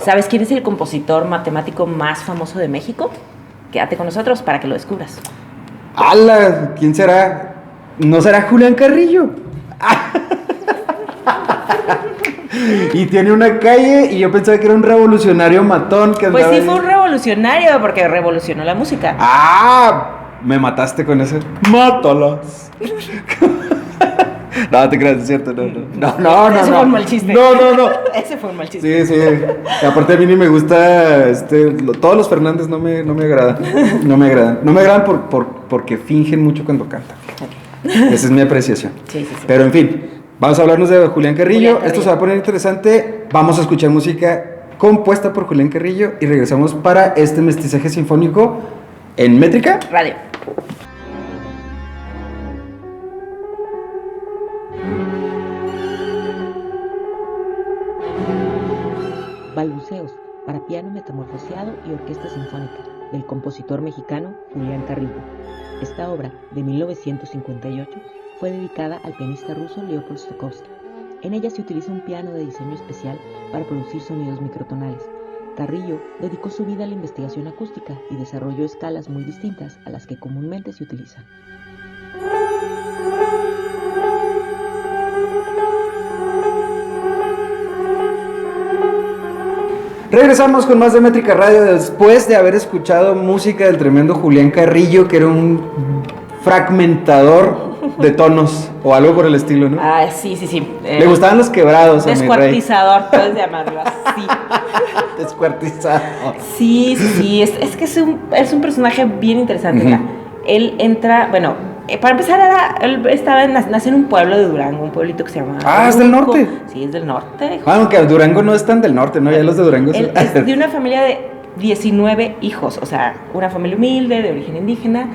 ¿Sabes quién es el compositor matemático más famoso de México? Quédate con nosotros para que lo descubras. ¡Hala! ¿Quién será? ¿No será Julián Carrillo? Y tiene una calle y yo pensaba que era un revolucionario matón que Pues andaba sí, fue un revolucionario porque revolucionó la música. Me mataste con ese. ¡Mátalas! No, te creas, es cierto, no. Ese fue un mal chiste. No. Ese fue un mal chiste. Sí. Y aparte a mí ni me gusta, todos los Fernández no me agradan. No me agradan porque fingen mucho cuando cantan. Esa es mi apreciación. Sí. Pero en fin, vamos a hablarnos de Julián Carrillo. Esto se va a poner interesante. Vamos a escuchar música compuesta por Julián Carrillo y regresamos para este mestizaje sinfónico en Métrica Radio. Balbuceos para piano metamorfoseado y orquesta sinfónica del compositor mexicano Julián Carrillo. Esta obra, de 1958, fue dedicada al pianista ruso Leopold Stokowski. En ella se utiliza un piano de diseño especial para producir sonidos microtonales. Carrillo dedicó su vida a la investigación acústica y desarrolló escalas muy distintas a las que comúnmente se utilizan. Regresamos con más de Métrica Radio después de haber escuchado música del tremendo Julián Carrillo, que era un fragmentador de tonos o algo por el estilo, ¿no? Ah, sí. Le gustaban los quebrados a mi rey. Descuartizador, puedes llamarlo así. Descuartizado. Sí, es que es un personaje bien interesante. Uh-huh. Él entra, para empezar él nace en un pueblo de Durango, un pueblito que se llama... ¿Es del norte? Sí, es del norte. Aunque Durango no es tan del norte, ¿no? Ya los de Durango... Él es de una familia de 19 hijos, o sea, una familia humilde, de origen indígena.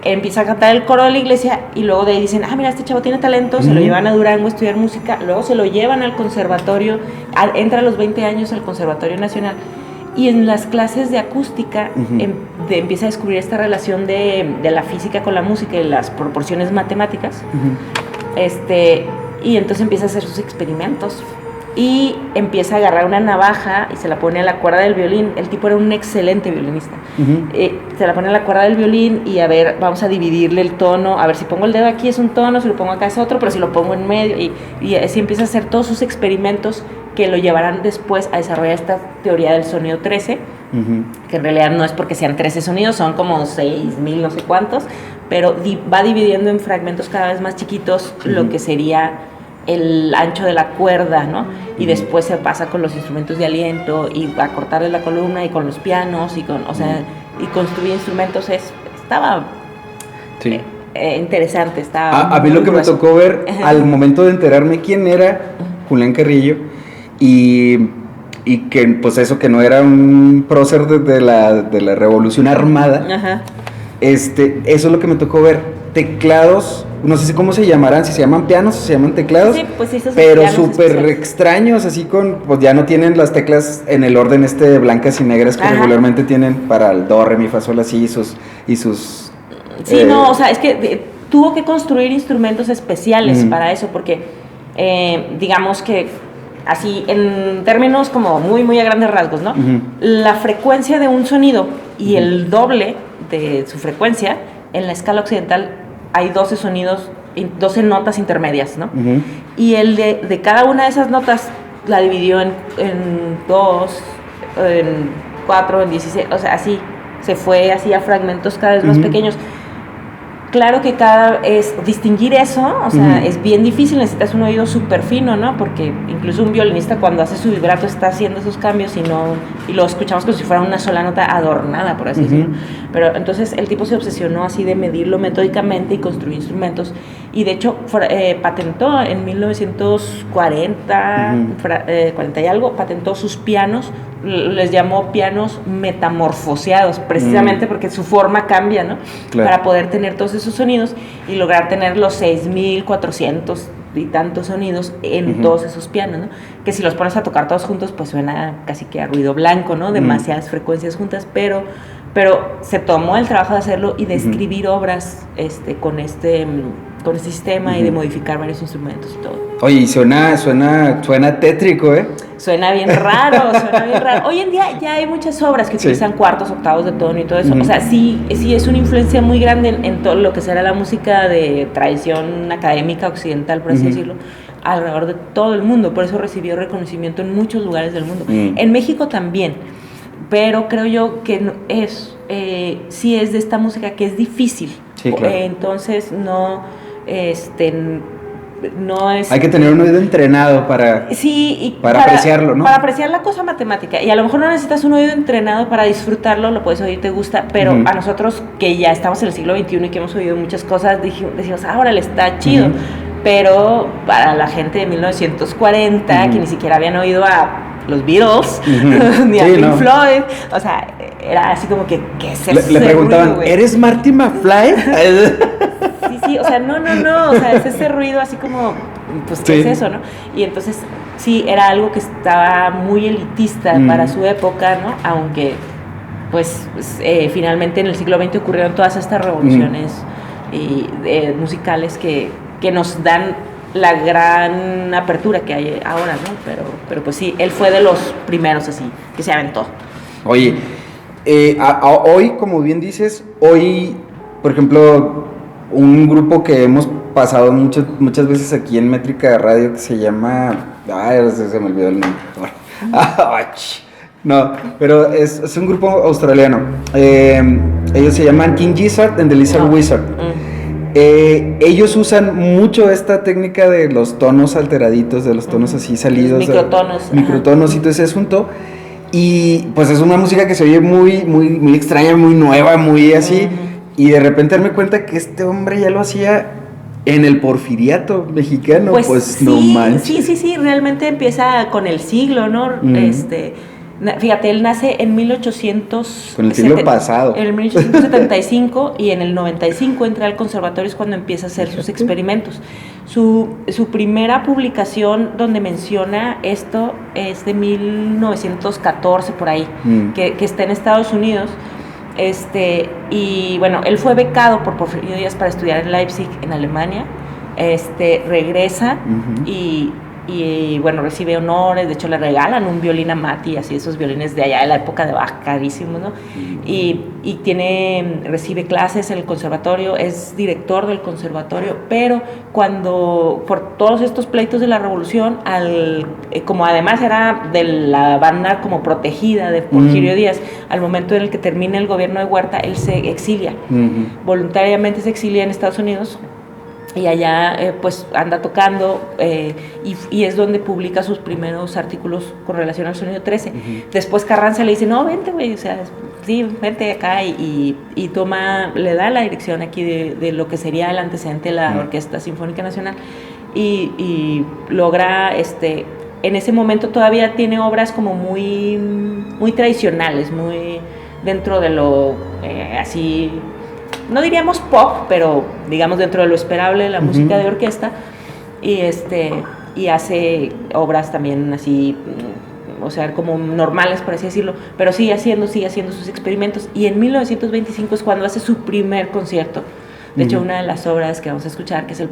Empieza a cantar el coro de la iglesia y luego de ahí dicen, mira, este chavo tiene talento, se lo llevan a Durango a estudiar música, luego se lo llevan al conservatorio, entra a los 20 años al Conservatorio Nacional y en las clases de acústica empieza a descubrir esta relación de la física con la música y las proporciones matemáticas, y entonces empieza a hacer sus experimentos y empieza a agarrar una navaja y se la pone a la cuerda del violín. El tipo era un excelente violinista. Se la pone a la cuerda del violín y a ver, vamos a dividirle el tono, a ver si pongo el dedo aquí es un tono, si lo pongo acá es otro, pero si lo pongo en medio, y así empieza a hacer todos sus experimentos que lo llevarán después a desarrollar esta teoría del sonido 13, que en realidad no es porque sean 13 sonidos, son como 6,000 no sé cuántos, pero va dividiendo en fragmentos cada vez más chiquitos lo que sería el ancho de la cuerda, ¿no? Y después se pasa con los instrumentos de aliento y a cortarle la columna y con los pianos y y construir instrumentos estaba interesante, estaba a mí lo que me tocó ver al momento de enterarme quién era Julián Carrillo y que pues eso, que no era un prócer de la Revolución Armada. Eso es lo que me tocó ver. Teclados, no sé cómo se llamarán, si se llaman pianos o se llaman teclados, sí, pues pero súper extraños, así pues ya no tienen las teclas en el orden de blancas y negras que regularmente tienen para el do, re, mi, fa, sol, así y sus sí, es que tuvo que construir instrumentos especiales para eso, porque digamos que así en términos como muy muy a grandes rasgos, ¿no? La frecuencia de un sonido y el doble de su frecuencia en la escala occidental hay 12 sonidos, 12 notas intermedias, ¿no? Y el de cada una de esas notas la dividió en 2, en 4, en 16, o sea, así se fue así a fragmentos cada vez más pequeños. Claro que distinguir eso, o sea, es bien difícil, necesitas un oído súper fino, ¿no? Porque incluso un violinista cuando hace su vibrato está haciendo esos cambios y lo escuchamos como si fuera una sola nota adornada, por así decirlo. Pero entonces el tipo se obsesionó así de medirlo metódicamente y construir instrumentos. Y de hecho patentó en 1940, 40 y algo, patentó sus pianos, les llamó pianos metamorfoseados, precisamente porque su forma cambia, ¿no? Claro. Para poder tener todos esos sonidos y lograr tener los 6,400 y tantos sonidos en todos esos pianos, ¿no? Que si los pones a tocar todos juntos, pues suena casi que a ruido blanco, ¿no? Demasiadas frecuencias juntas, pero se tomó el trabajo de hacerlo y de escribir obras con este sistema y de modificar varios instrumentos y todo. Oye, y suena tétrico, ¿eh? Suena bien raro, suena bien raro. Hoy en día ya hay muchas obras que utilizan cuartos, octavos de tono y todo eso. O sea, sí es una influencia muy grande en todo lo que será la música de tradición académica occidental, por así decirlo, alrededor de todo el mundo. Por eso recibió reconocimiento en muchos lugares del mundo. En México también. Pero creo yo que sí es de esta música que es difícil. Sí, claro. Entonces no es... Hay que tener un oído entrenado para apreciarlo, ¿no? Para apreciar la cosa matemática. Y a lo mejor no necesitas un oído entrenado para disfrutarlo, lo puedes oír, te gusta, pero a nosotros que ya estamos en el siglo XXI y que hemos oído muchas cosas, decimos, órale, está chido. Pero para la gente de 1940, que ni siquiera habían oído a los Beatles, ni a Pink Floyd, o sea, era así como que, ¿qué es eso? Le preguntaban, ruido, ¿eres Marty McFly? Sí, o sea, no, o sea, es ese ruido así como, pues, ¿qué es eso, no? Y entonces, sí, era algo que estaba muy elitista para su época, ¿no? Aunque, pues, finalmente en el siglo XX ocurrieron todas estas revoluciones musicales que nos dan la gran apertura que hay ahora, ¿no? Pero pues sí, él fue de los primeros así, que se aventó. Oye, hoy, como bien dices, por ejemplo, un grupo que hemos pasado muchas veces aquí en Métrica Radio que se llama... se me olvidó el nombre. No, pero es un grupo australiano. Ellos se llaman King Gizzard and the Lizard Wizard. Ellos usan mucho esta técnica de los tonos alteraditos, de los tonos así salidos, microtonos y todo ese asunto. Y pues es una música que se oye muy, muy, muy extraña, muy nueva, muy así. Y de repente darme cuenta que este hombre ya lo hacía en el porfiriato mexicano. Pues sí, no manches. Sí, realmente empieza con el siglo, ¿no? Fíjate, él nace en 1800... Con el siglo pasado. En 1875 y en el 95 entra al conservatorio, es cuando empieza a hacer sus experimentos. Su primera publicación donde menciona esto es de 1914, por ahí, que está en Estados Unidos. Y bueno, él fue becado por Porfirio Díaz para estudiar en Leipzig, en Alemania. Regresa y bueno, recibe honores. De hecho, le regalan un violín a Mati, así esos violines de allá de la época de Bach, carísimos, ¿no? Y recibe clases en el conservatorio, es director del conservatorio, pero cuando, por todos estos pleitos de la revolución, como además era de la banda como protegida de Porfirio Díaz, al momento en el que termina el gobierno de Huerta, él se exilia, voluntariamente se exilia en Estados Unidos. Y allá pues anda tocando y es donde publica sus primeros artículos con relación al sonido 13. Después Carranza le dice, no, vente, güey, o sea, sí, vente acá y le da la dirección aquí de lo que sería el antecedente de la Orquesta Sinfónica Nacional y logra, en ese momento todavía tiene obras como muy, muy tradicionales, muy dentro de lo así... No diríamos pop, pero digamos dentro de lo esperable de la música de orquesta, y hace obras también así, o sea, como normales, por así decirlo, pero sigue haciendo sus experimentos, y en 1925 es cuando hace su primer concierto. De hecho, una de las obras que vamos a escuchar, que es el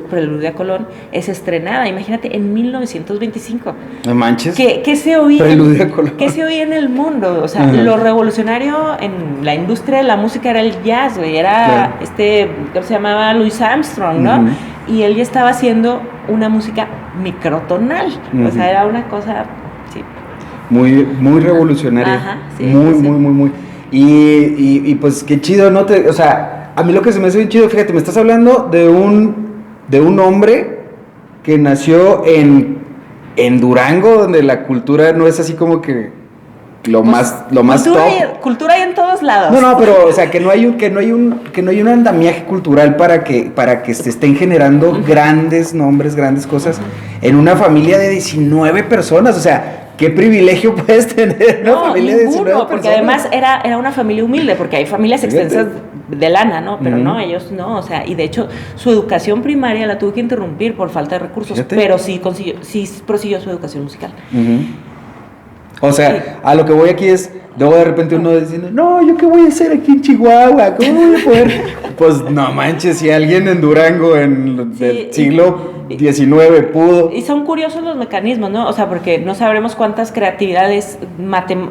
Preludio a Colón, es estrenada, imagínate, en 1925. No manches. ¿Qué se oía? Preludio a Colón. ¿Qué se oía en el mundo? O sea, lo revolucionario en la industria de la música era el jazz, güey. Era ¿cómo se llamaba? Louis Armstrong, ¿no? Y él ya estaba haciendo una música microtonal. O sea, era una cosa, sí. Muy, muy revolucionaria. Ajá, sí. Muy. Y pues qué chido, ¿no? O sea... A mí lo que se me hace bien chido, fíjate, me estás hablando de un hombre que nació en Durango, donde la cultura no es así como que lo más top. Cultura hay en todos lados. No, pero o sea, que no hay un andamiaje cultural para que se estén generando grandes nombres, grandes cosas en una familia de 19 personas, o sea, ¿qué privilegio puedes tener una familia de 19 personas? Porque además era una familia humilde, porque hay familias extensas de lana, ¿no? Pero no, ellos no, o sea, y de hecho su educación primaria la tuvo que interrumpir por falta de recursos, pero sí prosiguió su educación musical. O sea, a lo que voy aquí es, luego de repente uno diciendo, no, ¿yo qué voy a hacer aquí en Chihuahua? ¿Cómo voy a poder? Pues no manches, si alguien en Durango el siglo XIX pudo. Y son curiosos los mecanismos, ¿no? O sea, porque no sabremos cuántas creatividades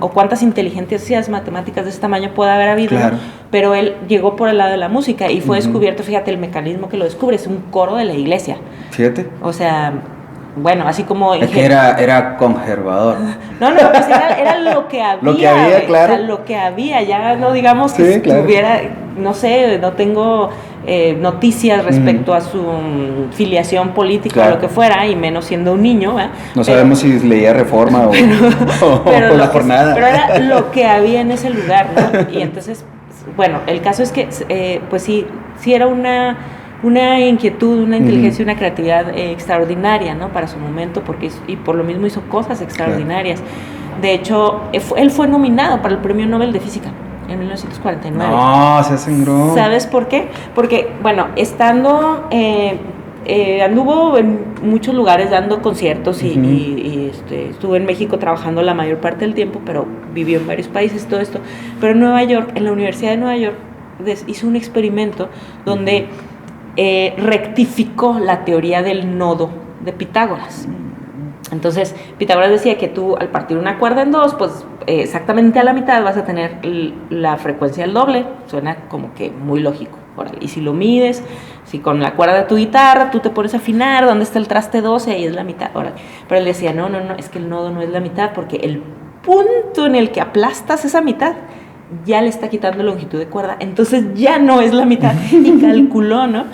o cuántas inteligencias matemáticas de ese tamaño puede haber habido, claro. ¿no? Pero él llegó por el lado de la música y fue descubierto, fíjate, el mecanismo que lo descubre, es un coro de la iglesia. Fíjate. O sea, bueno, así como... Es que era conservador. No, pues era lo que había. Lo que había, claro. O sea, lo que había, ya no digamos que tuviera, no sé, no tengo noticias respecto a su filiación política o lo que fuera, y menos siendo un niño, ¿verdad? No sabemos si leía Reforma o La Jornada. Pero era lo que había en ese lugar, ¿no? Y entonces, bueno, el caso es que, pues sí era una inquietud, una inteligencia, una creatividad extraordinaria, ¿no? Para su momento, y por lo mismo hizo cosas extraordinarias. Claro. De hecho, él fue nominado para el Premio Nobel de Física en 1949. No, se sangró. ¿Sabes por qué? Porque, bueno, anduvo en muchos lugares dando conciertos y estuvo en México trabajando la mayor parte del tiempo, pero vivió en varios países, todo esto. Pero en Nueva York, en la Universidad de Nueva York, hizo un experimento donde rectificó la teoría del nodo de Pitágoras. Entonces, Pitágoras decía que tú, al partir una cuerda en dos, pues exactamente a la mitad vas a tener la frecuencia del doble. Suena como que muy lógico. Y si lo mides, si con la cuerda de tu guitarra tú te pones a afinar, ¿dónde está el traste 12? Ahí es la mitad. Pero él decía, no, es que el nodo no es la mitad, porque el punto en el que aplastas esa mitad ya le está quitando longitud de cuerda, entonces ya no es la mitad. Y calculó, ¿no?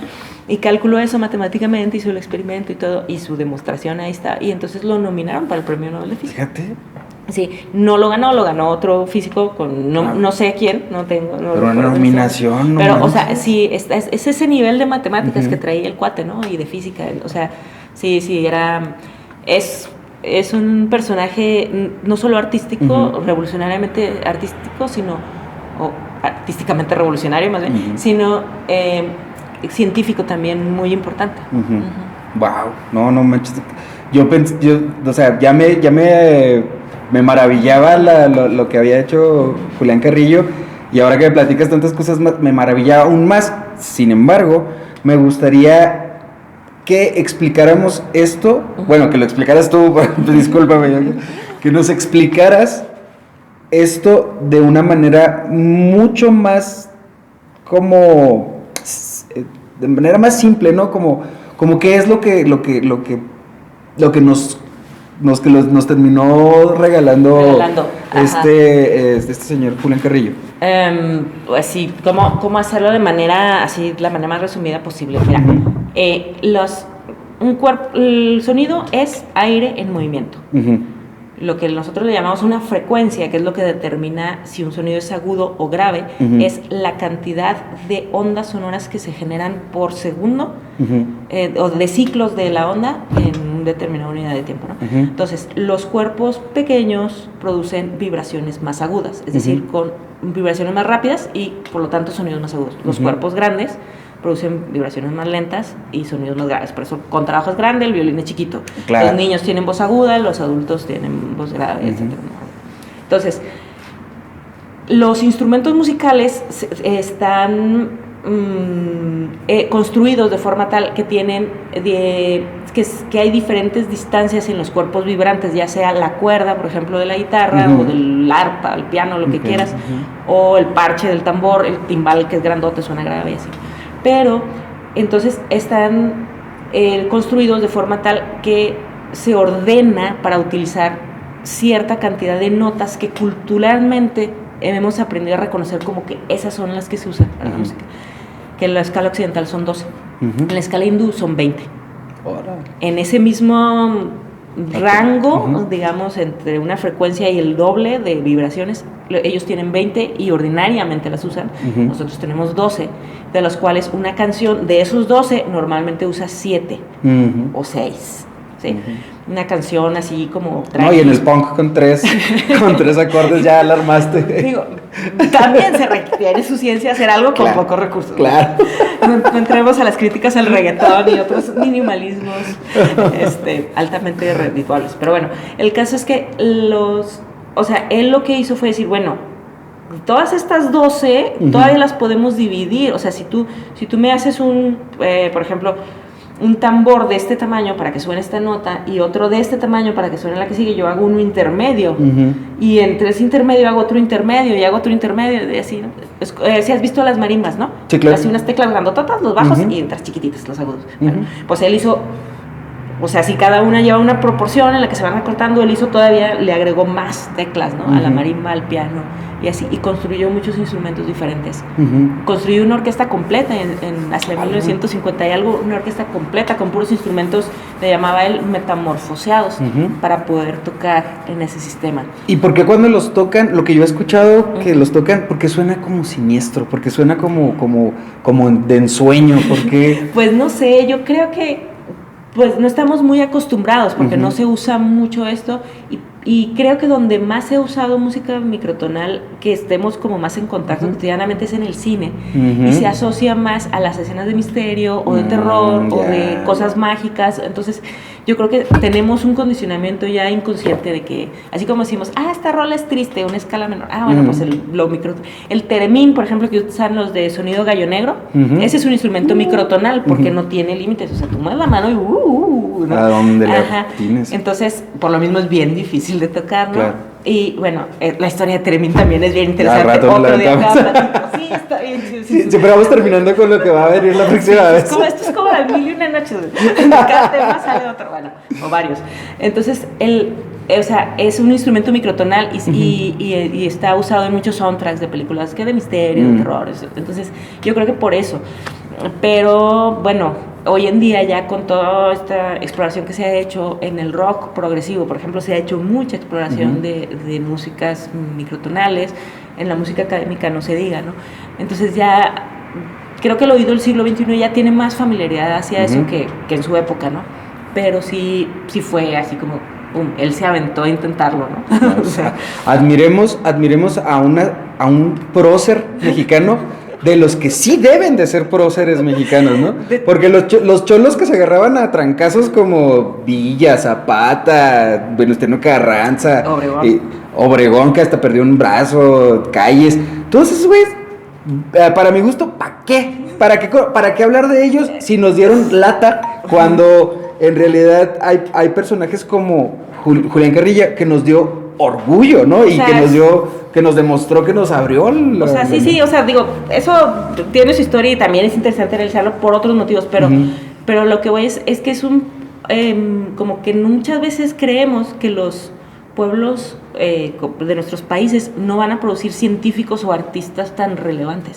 Y calculó eso matemáticamente, hizo el experimento y todo, y su demostración ahí está, y entonces lo nominaron para el Premio Nobel de Física. Fíjate. Sí, no lo ganó otro físico con no sé quién, no tengo. No pero una nominación, no. Pero, o sea, sí, es ese nivel de matemáticas que traía el cuate, ¿no? Y de física, o sea, sí, es un personaje no solo artístico, revolucionariamente artístico, sino, o artísticamente revolucionario más bien, sino científico también muy importante. Wow, no manches. Yo pensé, o sea, ya me maravillaba lo que había hecho Julián Carrillo, y ahora que me platicas tantas cosas me maravillaba aún más. Sin embargo, me gustaría que explicáramos esto, bueno, que lo explicaras tú, discúlpame, que nos explicaras esto de una manera mucho más de manera más simple, ¿no? Como qué es lo que nos terminó regalando. Este señor Julián Carrillo. Pues sí, ¿cómo hacerlo de manera así, la manera más resumida posible? Mira, el sonido es aire en movimiento. Lo que nosotros le llamamos una frecuencia, que es lo que determina si un sonido es agudo o grave, es la cantidad de ondas sonoras que se generan por segundo, o de ciclos de la onda en una determinada unidad de tiempo, ¿no? Entonces, los cuerpos pequeños producen vibraciones más agudas, es decir, con vibraciones más rápidas y, por lo tanto, sonidos más agudos. Los cuerpos grandes producen vibraciones más lentas y sonidos más graves. Por eso, con trabajo es grande, el violín es chiquito. Claro. Los niños tienen voz aguda, los adultos tienen voz grave, etc. Entonces, los instrumentos musicales están construidos de forma tal que tienen que hay diferentes distancias en los cuerpos vibrantes, ya sea la cuerda, por ejemplo, de la guitarra, o del arpa, el piano, lo que quieras, o el parche del tambor, el timbal, que es grandote, suena grave y así. Pero entonces están construidos de forma tal que se ordena para utilizar cierta cantidad de notas que culturalmente hemos aprendido a reconocer como que esas son las que se usan para la música. Que en la escala occidental son 12, en la escala hindú son 20. En ese mismo rango, digamos, entre una frecuencia y el doble de vibraciones, ellos tienen 20 y ordinariamente las usan. Nosotros tenemos 12, de los cuales una canción de esos 12 normalmente usa 7 o 6. ¿Sí? Una canción así como no, y en el punk con tres acordes ya alarmaste. Digo, también se requiere su ciencia hacer algo con pocos recursos. Claro. No entremos a las críticas al reggaetón y otros minimalismos altamente redituables. Pero bueno, el caso es que o sea, él lo que hizo fue decir, bueno, todas estas 12 todavía las podemos dividir. O sea, si tú me haces por ejemplo, un tambor de este tamaño para que suene esta nota y otro de este tamaño para que suene la que sigue, yo hago uno intermedio. Y entre ese intermedio hago otro intermedio y hago otro intermedio y así, ¿no? Si has visto las marimbas, ¿no? Sí, claro. Así unas teclas grandototas, los bajos y otras chiquititas, los agudos. Bueno, pues él hizo... O sea, si cada una lleva una proporción en la que se van recortando, él le agregó más teclas, ¿no? A la marimba, al piano y así, y construyó muchos instrumentos diferentes. Construyó una orquesta completa hacia 1950 y algo, una orquesta completa con puros instrumentos, le llamaba él metamorfoseados, para poder tocar en ese sistema. ¿Y por qué cuando los tocan, lo que yo he escuchado, que los tocan, porque suena como siniestro, porque suena como de ensueño, porque... Pues no sé, yo creo que pues no estamos muy acostumbrados porque no se usa mucho esto y creo que donde más se ha usado música microtonal, que estemos como más en contacto cotidianamente, es en el cine y se asocia más a las escenas de misterio o de terror o de cosas mágicas. Entonces yo creo que tenemos un condicionamiento ya inconsciente de que, así como decimos, esta rola es triste, una escala menor, bueno, pues el teremín, por ejemplo, que usan los de sonido gallo negro, ese es un instrumento microtonal porque no tiene límites. O sea, tú mueves la mano y ¿no? ¿A dónde le tienes? Entonces, por lo mismo es bien difícil de tocar, ¿no? Claro. Y bueno, la historia de Teremín también es bien interesante. Otro día sí, está bien. Sí, siempre vamos terminando con lo que va a venir la próxima vez. Esto es como las 1001 noches. Cada tema sale otro, bueno, o varios. Entonces, o sea, es un instrumento microtonal y está usado en muchos soundtracks de películas que de misterio, de terror. Entonces, yo creo que por eso. Pero bueno, hoy en día ya con toda esta exploración que se ha hecho en el rock progresivo, por ejemplo, se ha hecho mucha exploración de músicas microtonales, en la música académica no se diga, ¿no? Entonces ya creo que el oído del siglo XXI ya tiene más familiaridad hacia eso que en su época, ¿no? Pero sí fue así como, él se aventó a intentarlo, ¿no? O sea, admiremos a un prócer mexicano, de los que sí deben de ser próceres mexicanos, ¿no? Porque los cholos que se agarraban a trancazos como Villa, Zapata, Venustiano Carranza, Obregón, que hasta perdió un brazo, Calles, todos esos güeyes, para mi gusto, ¿para qué? ¿Para qué hablar de ellos si nos dieron lata cuando en realidad hay personajes como Julián Carrilla que nos dio orgullo, ¿no? Y que nos demostró, que nos abrió o sea, sí, o sea, digo, eso tiene su historia y también es interesante realizarlo por otros motivos, pero lo que voy es que es como que muchas veces creemos que los pueblos de nuestros países no van a producir científicos o artistas tan relevantes.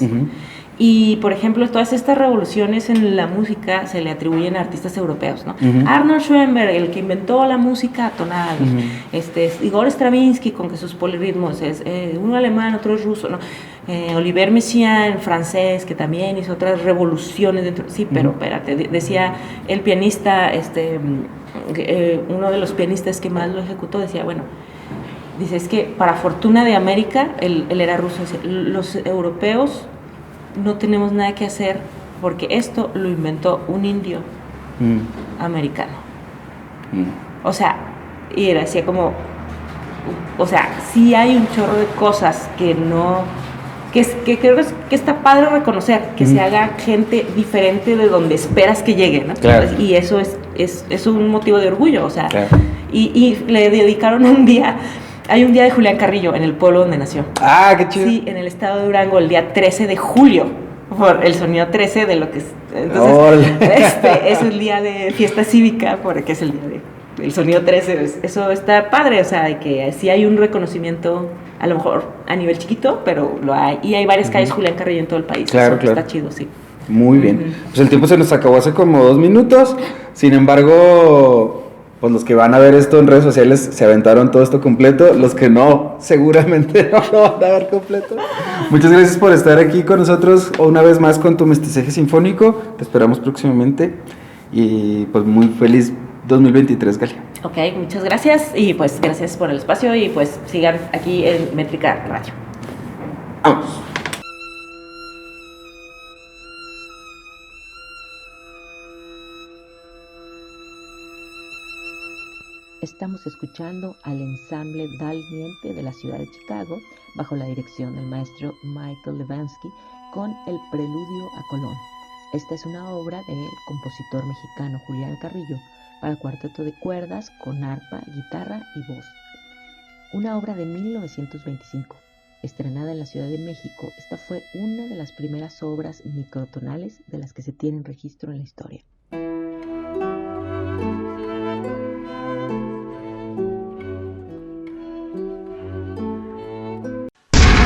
Y, por ejemplo, todas estas revoluciones en la música se le atribuyen a artistas europeos, ¿no? Arnold Schoenberg, el que inventó la música tonal, Igor Stravinsky, con que sus polirritmos es uno alemán, otro es ruso, ¿no? Olivier Messiaen, francés, que también hizo otras revoluciones dentro. Sí, pero espérate, decía el pianista, uno de los pianistas que más lo ejecutó, decía, bueno, dice, es que para fortuna de América, él era ruso, dice, los europeos no tenemos nada que hacer porque esto lo inventó un indio americano. O sea, y era así como, o sea, sí hay un chorro de cosas que creo que está padre reconocer, que se haga gente diferente de donde esperas que llegue, ¿no? Claro. Y eso es un motivo de orgullo, o sea, claro. Y le dedicaron un día. Hay un día de Julián Carrillo en el pueblo donde nació. Ah, qué chido. Sí, en el estado de Durango, el día 13 de julio, por el sonido 13 de lo que es. Entonces, es el día de fiesta cívica, porque es el día del sonido 13. Eso está padre, o sea, de que sí hay un reconocimiento, a lo mejor a nivel chiquito, pero lo hay. Y hay varias calles Julián Carrillo en todo el país. Claro, claro. Está chido, sí. Muy bien. Pues el tiempo se nos acabó hace como 2 minutos. Sin embargo, pues los que van a ver esto en redes sociales se aventaron todo esto completo. Los que no, seguramente no lo van a ver completo. Muchas gracias por estar aquí con nosotros una vez más con tu Mestizaje Sinfónico. Te esperamos próximamente. Y pues muy feliz 2023, Galia. Ok, muchas gracias. Y pues gracias por el espacio. Y pues sigan aquí en Métrica Radio. Vamos. Estamos escuchando al ensamble Daliente de la ciudad de Chicago, bajo la dirección del maestro Michael Levansky, con el Preludio a Colón. Esta es una obra del compositor mexicano Julián Carrillo para cuarteto de cuerdas con arpa, guitarra y voz. Una obra de 1925, estrenada en la Ciudad de México. Esta fue una de las primeras obras microtonales de las que se tienen registro en la historia.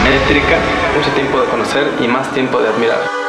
Eléctrica, mucho tiempo de conocer y más tiempo de admirar.